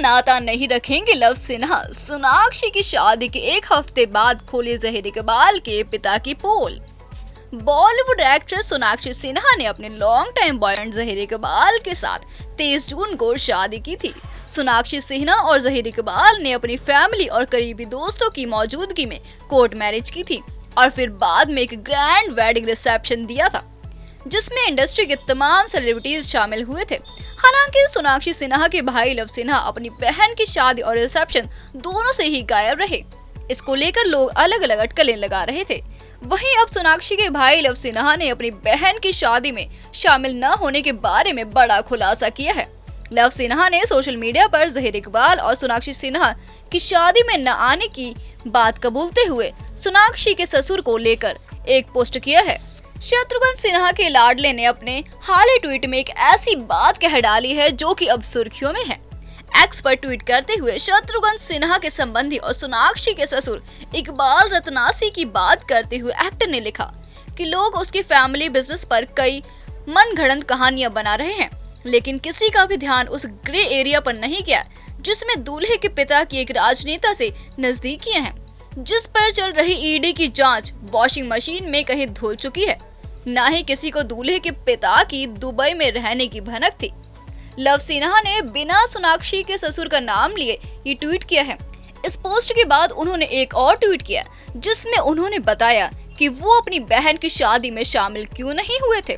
नाता नहीं रखेंगे लव सिन्हा। सोनाक्षी की शादी के एक हफ्ते बाद खोले जहीर इकबाल के पिता की पोल। बॉलीवुड एक्ट्रेस सोनाक्षी सिन्हा ने अपने long time boyfriend Zaheer Iqbal के साथ 23 जून को शादी की थी। सोनाक्षी सिन्हा और जहीर इकबाल ने अपनी फैमिली और करीबी दोस्तों की मौजूदगी में कोर्ट मैरिज की थी और फिर बाद में एक ग्रैंड वेडिंग रिसेप्शन दिया था, जिसमें इंडस्ट्री के तमाम सेलिब्रिटीज शामिल हुए थे। हालांकि सोनाक्षी सिन्हा के भाई लव सिन्हा अपनी बहन की शादी और रिसेप्शन दोनों से ही गायब रहे। इसको लेकर लोग अलग अलग अटकलें लगा रहे थे। वहीं अब सोनाक्षी के भाई लव सिन्हा ने अपनी बहन की शादी में शामिल न होने के बारे में बड़ा खुलासा किया है। लव सिन्हा ने सोशल मीडिया पर जहीर इकबाल और सोनाक्षी सिन्हा की शादी में न आने की बात कबूलते हुए सोनाक्षी के ससुर को लेकर एक पोस्ट किया है। शत्रुघ्न सिन्हा के लाडले ने अपने हाल ही ट्वीट में एक ऐसी बात कह डाली है जो कि अब सुर्खियों में है। एक्स पर ट्वीट करते हुए शत्रुघ्न सिन्हा के संबंधी और सोनाक्षी के ससुर इकबाल रत्नासी की बात करते हुए एक्टर ने लिखा कि लोग उसकी फैमिली बिजनेस पर कई मनगढ़ंत कहानियां बना रहे हैं, लेकिन किसी का भी ध्यान उस ग्रे एरिया पर नहीं गया जिसमें दूल्हे के पिता की एक राजनेता से नजदीकियां हैं, जिस पर चल रही ईडी की जांच वॉशिंग मशीन में कहीं धुल चुकी है। न ही किसी को दूल्हे के पिता की दुबई में रहने की भनक थी। लव सिन्हा ने बिना सोनाक्षी के ससुर का नाम लिए ये ट्वीट किया है। इस पोस्ट के बाद उन्होंने एक और ट्वीट किया जिसमें उन्होंने बताया कि वो अपनी बहन की शादी में शामिल क्यों नहीं हुए थे।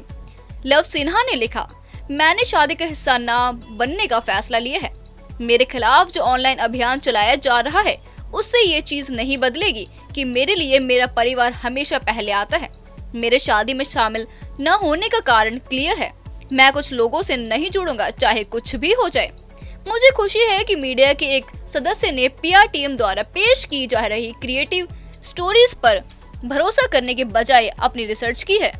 लव सिन्हा ने लिखा, मैंने शादी का हिस्सा न बनने का फैसला लिया है। मेरे खिलाफ जो ऑनलाइन अभियान चलाया जा रहा है उससे ये चीज नहीं बदलेगी कि मेरे लिए मेरा परिवार हमेशा पहले आता है। मेरे शादी में शामिल न होने का कारण क्लियर है। मैं कुछ लोगों से नहीं जुड़ूंगा, चाहे कुछ भी हो जाए। मुझे खुशी है कि मीडिया के एक सदस्य ने पीआर टीम द्वारा पेश की जा रही क्रिएटिव स्टोरीज पर भरोसा करने के बजाय अपनी रिसर्च की है।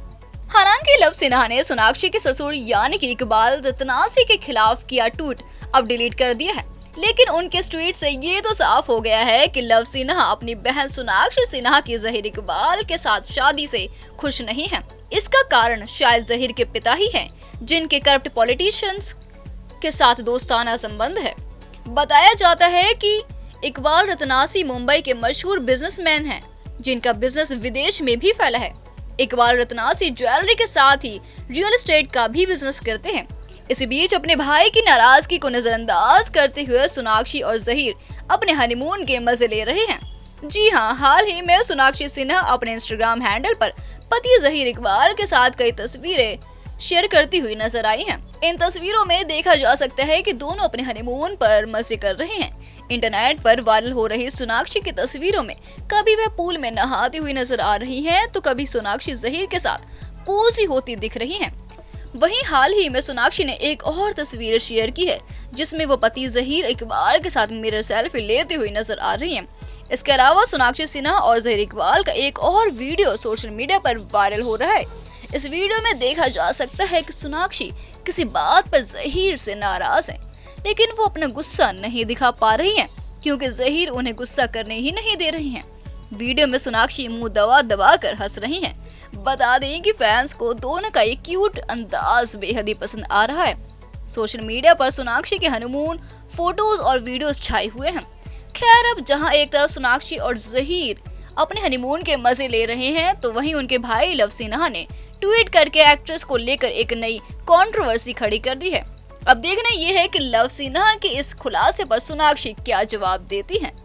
हालांकि लव सिन्हा ने सोनाक्षी के ससुर यानी कि इकबाल रत्नासी के खिलाफ किया ट्वीट अब डिलीट कर दिया है, लेकिन उनके ट्वीट से ये तो साफ हो गया है कि लव सिन्हा अपनी बहन सोनाक्षी सिन्हा की जहीर इकबाल के साथ शादी से खुश नहीं है। इसका कारण शायद जहीर के पिता ही हैं, जिनके करप्ट पॉलिटिशियंस के साथ दोस्ताना संबंध है। बताया जाता है कि इकबाल रत्नासी मुंबई के मशहूर बिजनेसमैन हैं, जिनका बिजनेस विदेश में भी फैला है। इकबाल रत्नासी ज्वेलरी के साथ ही रियल एस्टेट का भी बिजनेस करते हैं। इसी बीच अपने भाई की नाराजगी को नजरअंदाज करते हुए सोनाक्षी और जहीर अपने हनीमून के मजे ले रहे हैं। जी हाँ, हाल ही में सोनाक्षी सिन्हा अपने इंस्टाग्राम हैंडल पर पति जहीर इकबाल के साथ कई तस्वीरें शेयर करती हुई नजर आई हैं। इन तस्वीरों में देखा जा सकता है कि दोनों अपने हनीमून पर मजे कर रहे हैं। इंटरनेट पर वायरल हो रही सोनाक्षी की तस्वीरों में कभी वह पूल में नहाती हुई नजर आ रही हैं, तो कभी सोनाक्षी जहीर के साथ कोजी होती दिख रही हैं। वहीं हाल ही में सोनाक्षी ने एक और तस्वीर शेयर की है जिसमें वो पति जहीर इकबाल के साथ मिरर सेल्फी लेती हुई नजर आ रही हैं। इसके अलावा सोनाक्षी सिन्हा और जहीर इकबाल का एक और वीडियो सोशल मीडिया पर वायरल हो रहा है। इस वीडियो में देखा जा सकता है कि सोनाक्षी किसी बात पर जहीर से नाराज है, लेकिन वो अपना गुस्सा नहीं दिखा पा रही हैं क्योंकि जहीर उन्हें गुस्सा करने ही नहीं दे रही हैं। वीडियो में सोनाक्षी मुंह दबा दबा कर हंस रही हैं। बता दें कि फैंस को दोनों का ये क्यूट अंदाज बेहद ही पसंद आ रहा है। सोशल मीडिया पर सोनाक्षी के हनीमून फोटोज और वीडियोस छाए हुए हैं। खैर, अब जहां एक तरफ सोनाक्षी और जहीर अपने हनीमून के मजे ले रहे हैं, तो वहीं उनके भाई लव सिन्हा ने ट्वीट करके एक्ट्रेस को लेकर एक नई कंट्रोवर्सी खड़ी कर दी है। अब देखना ये है कि लव सिन्हा के इस खुलासे पर सोनाक्षी क्या जवाब देती हैं।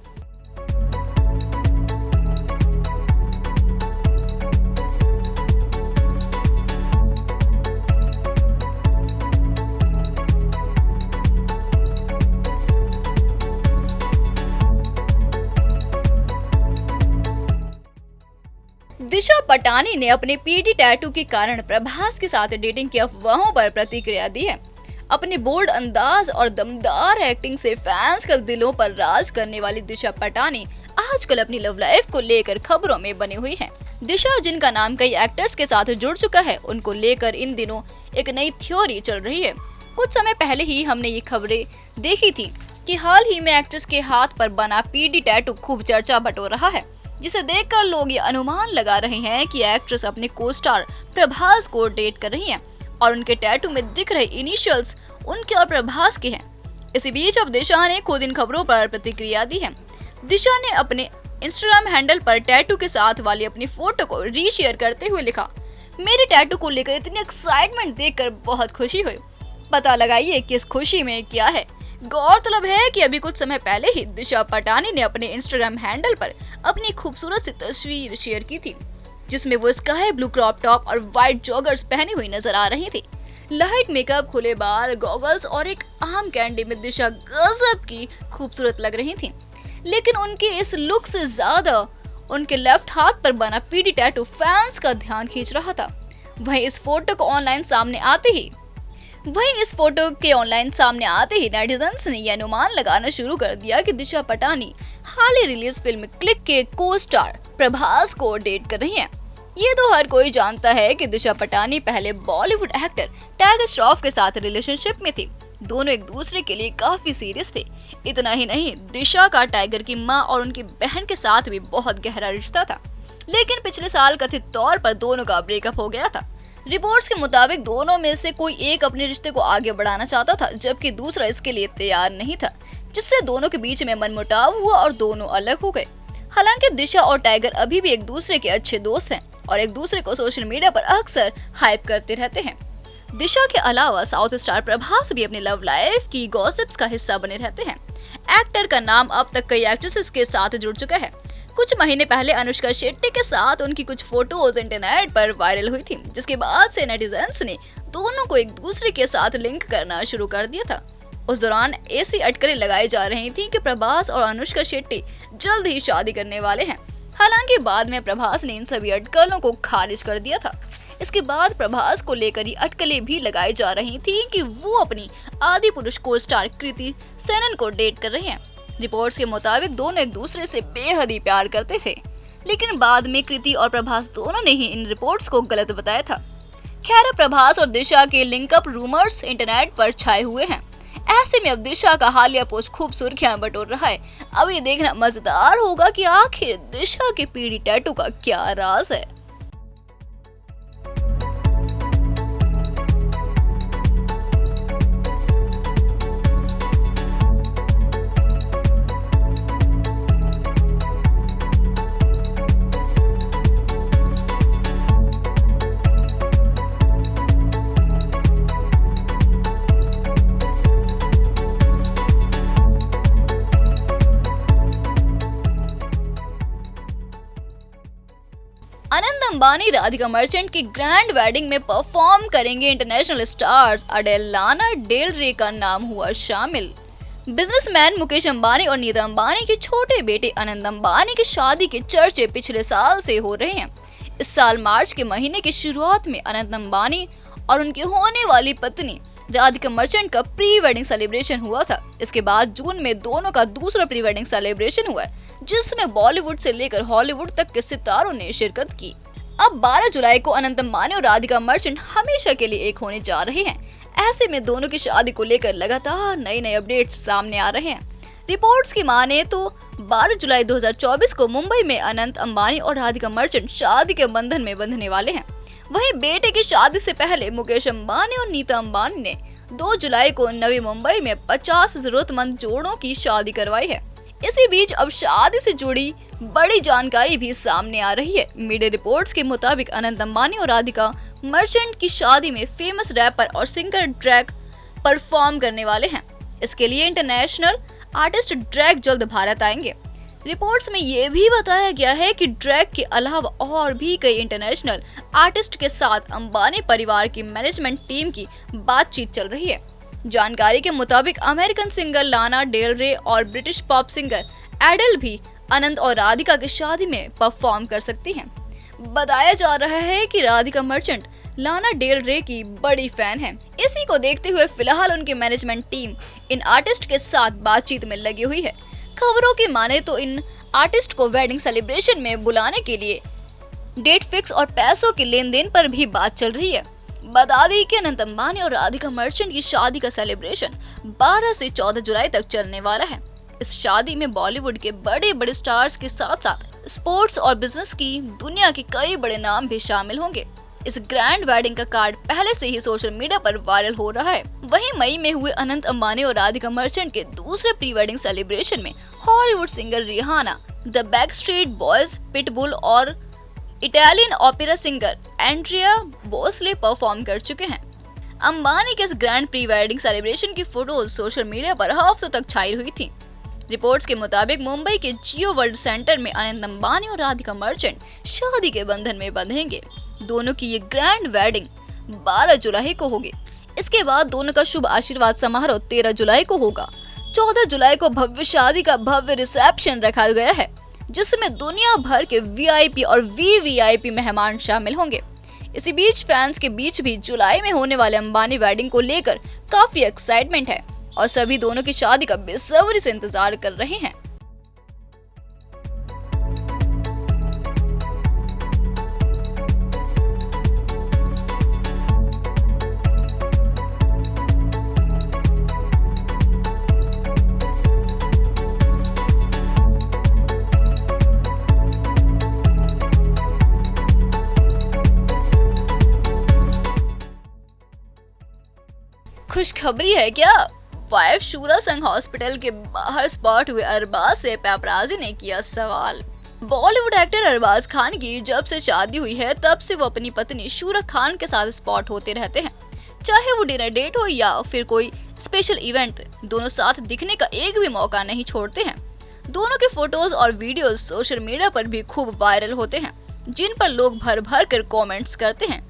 दिशा पटानी ने अपने पीडी टैटू के कारण प्रभास के साथ डेटिंग की अफवाहों पर प्रतिक्रिया दी है। अपने बोल्ड अंदाज और दमदार एक्टिंग से फैंस के दिलों पर राज करने वाली दिशा पटानी आजकल अपनी लव लाइफ को लेकर खबरों में बनी हुई है। दिशा, जिनका नाम कई एक्टर्स के साथ जुड़ चुका है, उनको लेकर इन दिनों एक नई थ्योरी चल रही है। कुछ समय पहले ही हमने ये खबरें देखी थी कि हाल ही में एक्ट्रेस के हाथ पर बना पीडी टैटू खूब चर्चा बटोर रहा है, जिसे देखकर लोग ये अनुमान लगा रहे हैं कि एक्ट्रेस अपने को स्टार प्रभास को डेट कर रही हैं और उनके टैटू में दिख रहे इनिशियल्स उनके और प्रभास के हैं। इसी बीच अब दिशा ने खुद इन खबरों पर प्रतिक्रिया दी है। दिशा ने अपने इंस्टाग्राम हैंडल पर टैटू के साथ वाली अपनी फोटो को रीशेयर करते हुए लिखा, मेरे टैटू को लेकर इतनी एक्साइटमेंट देखकर बहुत खुशी हुई। पता लगाइए कि इस खुशी में क्या है। गौरतलब है कि अभी कुछ समय पहले ही दिशा पटानी ने अपने इंस्टाग्राम हैंडल पर अपनी खूबसूरत सी तस्वीर शेयर की थी, जिसमें वो स्काई ब्लू क्रॉप टॉप और व्हाइट जॉगर्स पहनी हुई नजर आ रही थी। लाइट मेकअप, खुले बाल, गॉगल्स और एक आम कैंडी में दिशा गजब की खूबसूरत लग रही थी। लेकिन उनके इस लुक से ज्यादा उनके लेफ्ट हाथ पर बना पीडी टैटू फैंस का ध्यान खींच रहा था। वहीं इस फोटो के ऑनलाइन सामने आते ही नेटिजन्स ने यह अनुमान लगाना शुरू कर दिया कि दिशा पटानी हाल ही रिलीज फिल्म क्लिक के को स्टार प्रभास को डेट कर रही हैं। ये तो हर कोई जानता है कि दिशा पटानी पहले बॉलीवुड एक्टर टाइगर श्रॉफ के साथ रिलेशनशिप में थी। दोनों एक दूसरे के लिए काफी सीरियस थे। इतना ही नहीं, दिशा का टाइगर की मां और उनकी बहन के साथ भी बहुत गहरा रिश्ता था। लेकिन पिछले साल कथित तौर पर दोनों का ब्रेकअप हो गया था। रिपोर्ट्स के मुताबिक दोनों में से कोई एक अपने रिश्ते को आगे बढ़ाना चाहता था, जबकि दूसरा इसके लिए तैयार नहीं था, जिससे दोनों के बीच में मनमुटाव हुआ और दोनों अलग हो गए। हालांकि दिशा और टाइगर अभी भी एक दूसरे के अच्छे दोस्त हैं और एक दूसरे को सोशल मीडिया पर अक्सर हाइप करते रहते हैं। दिशा के अलावा साउथ स्टार प्रभास भी अपनी लव लाइफ की गॉसिप्स का हिस्सा बने रहते हैं। एक्टर का नाम अब तक कई एक्ट्रेसेस के साथ जुड़ चुका है। कुछ महीने पहले अनुष्का शेट्टी के साथ उनकी कुछ फोटोज इंटरनेट पर वायरल हुई थी, जिसके बाद से नेटिजन्स ने दोनों को एक दूसरे के साथ लिंक करना शुरू कर दिया था। उस दौरान ऐसी अटकलें लगाई जा रही थी कि प्रभास और अनुष्का शेट्टी जल्द ही शादी करने वाले हैं। हालांकि बाद में प्रभास ने इन सभी अटकलों को खारिज कर दिया था। इसके बाद प्रभास को लेकर ही अटकलें भी लगाई जा रही थी कि वो अपनी आदि पुरुष को स्टार कृति सेनन को डेट कर रहे हैं। रिपोर्ट्स के मुताबिक दोनों एक दूसरे से बेहद ही प्यार करते थे, लेकिन बाद में कृति और प्रभास दोनों ने ही इन रिपोर्ट्स को गलत बताया था। खैर, प्रभास और दिशा के लिंकअप रूमर्स इंटरनेट पर छाए हुए हैं। ऐसे में अब दिशा का हालिया पोस्ट खूब सुर्खियां बटोर रहा है। अब ये देखना मजेदार होगा कि आखिर दिशा के पीडी टैटू का क्या राज है। अनंत अंबानी राधिका मर्चेंट की ग्रैंड वेडिंग में परफॉर्म करेंगे इंटरनेशनल स्टार्स अडेल, लाना डेल रे का नाम हुआ शामिल। बिजनेसमैन मुकेश अंबानी और नीता अंबानी के छोटे बेटे अनंत अंबानी की शादी के चर्चे पिछले साल से हो रहे हैं। इस साल मार्च के महीने की शुरुआत में अनंत अंबानी और उनकी होने वाली पत्नी राधिका मर्चेंट का प्री वेडिंग सेलिब्रेशन हुआ था। इसके बाद जून में दोनों का दूसरा प्री वेडिंग सेलिब्रेशन हुआ, जिसमें बॉलीवुड से लेकर हॉलीवुड तक के सितारों ने शिरकत की। अब 12 जुलाई को अनंत अंबानी और राधिका मर्चेंट हमेशा के लिए एक होने जा रहे हैं। ऐसे में दोनों की शादी को लेकर लगातार नए अपडेट्स सामने आ रहे हैं। रिपोर्ट्स की माने तो 12 जुलाई 2024 को मुंबई में अनंत अंबानी और राधिका मर्चेंट शादी के बंधन में बंधने वाले हैं। वहीं बेटे की शादी से पहले मुकेश अंबानी और नीता अंबानी ने 2 जुलाई को नवी मुंबई में 50 जरूरतमंद जोड़ों की शादी करवाई है। इसी बीच अब शादी से जुड़ी बड़ी जानकारी भी सामने आ रही है। मीडिया रिपोर्ट्स के मुताबिक अनंत अंबानी और राधिका मर्चेंट की शादी में फेमस रैपर और सिंगर ड्रैग परफॉर्म करने वाले हैं। इसके लिए इंटरनेशनल आर्टिस्ट ड्रैग जल्द भारत आएंगे। रिपोर्ट्स में ये भी बताया गया है कि ड्रैग के अलावा और भी कई इंटरनेशनल आर्टिस्ट के साथ अंबानी परिवार की मैनेजमेंट टीम की बातचीत चल रही है। जानकारी के मुताबिक अमेरिकन सिंगर लाना डेल रे और ब्रिटिश पॉप सिंगर एडल भी अनंत और राधिका की शादी में परफॉर्म कर सकती हैं। बताया जा रहा है कि राधिका मर्चेंट लाना डेल रे की बड़ी फैन है। इसी को देखते हुए फिलहाल उनकी मैनेजमेंट टीम इन आर्टिस्ट के साथ बातचीत में लगी हुई है। खबरों की माने तो इन आर्टिस्ट को वेडिंग सेलिब्रेशन में बुलाने के लिए डेट फिक्स और पैसों के लेन देन पर भी बात चल रही है। बता दें कि अनंत अंबानी और राधिका मर्चेंट की शादी का सेलिब्रेशन 12 से 14 जुलाई तक चलने वाला है। इस शादी में बॉलीवुड के बड़े बड़े स्टार्स के साथ साथ स्पोर्ट्स और बिजनेस की दुनिया के कई बड़े नाम भी शामिल होंगे। इस ग्रैंड वेडिंग का कार्ड पहले से ही सोशल मीडिया पर वायरल हो रहा है। वहीं मई में हुए अनंत अंबानी और राधिका मर्चेंट के दूसरे प्री वेडिंग सेलिब्रेशन में Hollywood singer Rihanna, the Backstreet Boys, Pitbull और Italian opera singer Andrea Bocelli perform कर चुके हैं। अंबानी के इस ग्रैंड प्री वेडिंग सेलिब्रेशन की फोटोज सोशल मीडिया पर हफ्तों तक छाई हुई थी। रिपोर्ट्स के मुताबिक मुंबई के जियो वर्ल्ड सेंटर में अनंत अंबानी और राधिका मर्चेंट शादी के बंधन में बंधेंगे। दोनों की ये ग्रैंड वेडिंग 12 जुलाई को होगी। इसके बाद दोनों का शुभ आशीर्वाद समारोह 13 जुलाई को होगा। 14 जुलाई को भव्य शादी का भव्य रिसेप्शन रखा गया है, जिसमें दुनिया भर के वीआईपी और वीवीआईपी मेहमान शामिल होंगे। इसी बीच फैंस के बीच भी जुलाई में होने वाले अंबानी वेडिंग को लेकर काफी एक्साइटमेंट है और सभी दोनों की शादी का बेसब्री से इंतजार कर रहे हैं। खुशखबरी है क्या? वाइफ शूरा संग हॉस्पिटल के बाहर स्पॉट हुए अरबाज से पेपराजी ने किया सवाल। बॉलीवुड एक्टर अरबाज खान की जब से शादी हुई है तब से वो अपनी पत्नी शूरा खान के साथ स्पॉट होते रहते हैं। चाहे वो डिनर डेट हो या फिर कोई स्पेशल इवेंट, दोनों साथ दिखने का एक भी मौका नहीं छोड़ते हैं। दोनों के फोटोज और वीडियोज सोशल मीडिया पर भी खूब वायरल होते हैं, जिन पर लोग भर भर कर कॉमेंट्स करते हैं।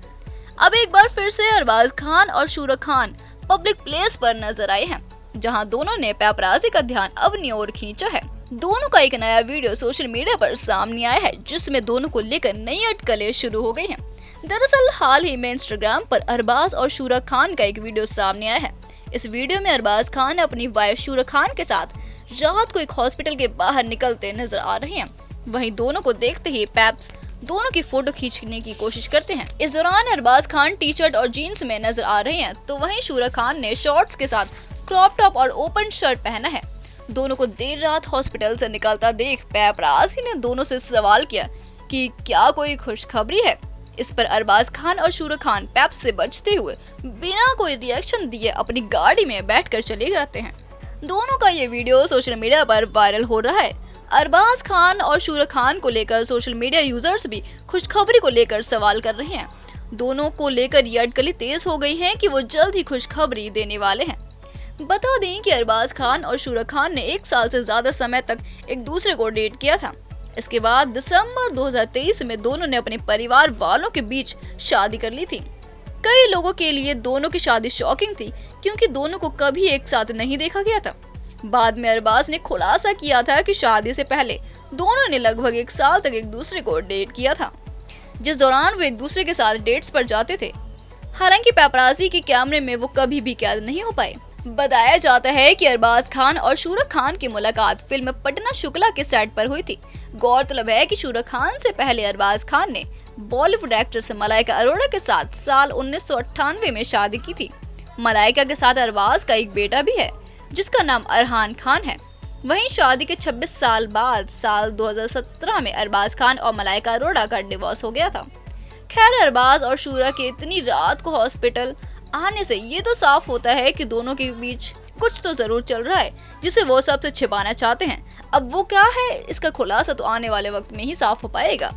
अब एक बार फिर से अरबाज खान और शूरा खान पब्लिक प्लेस पर नजर आए हैं, जहां दोनों ने पेपराजी का ध्यान अपनी ओर खींचा है। दोनों का एक नया वीडियो सोशल मीडिया पर सामने आया है, जिसमें दोनों को लेकर नई अटकलें शुरू हो गई हैं। दरअसल हाल ही में इंस्टाग्राम पर अरबाज और शूरा खान का एक वीडियो सामने आया है। इस वीडियो में अरबाज खान अपनी वाइफ शूरा खान के साथ रात को एक हॉस्पिटल के बाहर निकलते नजर आ रहे हैं। वहीं दोनों को देखते ही पैप्स दोनों की फोटो खींचने की कोशिश करते हैं। इस दौरान अरबाज खान टी शर्ट और जीन्स में नजर आ रहे हैं, तो वहीं शूरा खान ने शॉर्ट्स के साथ क्रॉप टॉप और ओपन शर्ट पहना है। दोनों को देर रात हॉस्पिटल से निकलता देख पेपराजी ने दोनों से सवाल किया कि क्या कोई खुशखबरी है। इस पर अरबाज खान और शूरा खान पैप्स से बचते हुए बिना कोई रिएक्शन दिए अपनी गाड़ी में बैठकर चले जाते हैं। दोनों का ये वीडियो सोशल मीडिया पर वायरल हो रहा है। अरबाज खान और शूरा खान को लेकर सोशल मीडिया यूजर्स भी खुशखबरी को लेकर सवाल कर रहे हैं। दोनों को लेकर ये अटकलें तेज हो गई हैं कि वो जल्द ही खुशखबरी देने वाले हैं। बता दें कि अरबाज खान और शूरा खान ने 1 साल से ज्यादा समय तक एक दूसरे को डेट किया था। इसके बाद दिसंबर 2023 में दोनों ने अपने परिवार वालों के बीच शादी कर ली थी। कई लोगों के लिए दोनों की शादी शॉकिंग थी, क्योंकि दोनों को कभी एक साथ नहीं देखा गया था। बाद में अरबाज ने खुलासा किया था कि शादी से पहले दोनों ने लगभग 1 साल तक एक दूसरे को डेट किया था, जिस दौरान वो एक दूसरे के साथ डेट्स पर जाते थे। हालांकि पेपराजी के कैमरे में वो कभी भी कैद नहीं हो पाए। बताया जाता है कि अरबाज खान और शूरा खान की मुलाकात फिल्म पटना शुक्ला के सेट पर हुई थी। गौरतलब है कि शूरा खान से पहले अरबाज खान ने बॉलीवुड एक्ट्रेस मलाइका अरोड़ा के साथ साल 1998 में शादी की थी। मलाइका के साथ अरबाज का एक बेटा भी है, जिसका नाम अरहान खान है। वहीं शादी के 26 साल बाद साल 2017 में अरबाज खान और मलाइका अरोड़ा का डिवोर्स हो गया था। खैर, अरबाज और शूरा के इतनी रात को हॉस्पिटल आने से ये तो साफ होता है कि दोनों के बीच कुछ तो जरूर चल रहा है, जिसे वो सबसे छिपाना चाहते हैं। अब वो क्या है, इसका खुलासा तो आने वाले वक्त में ही साफ हो पाएगा।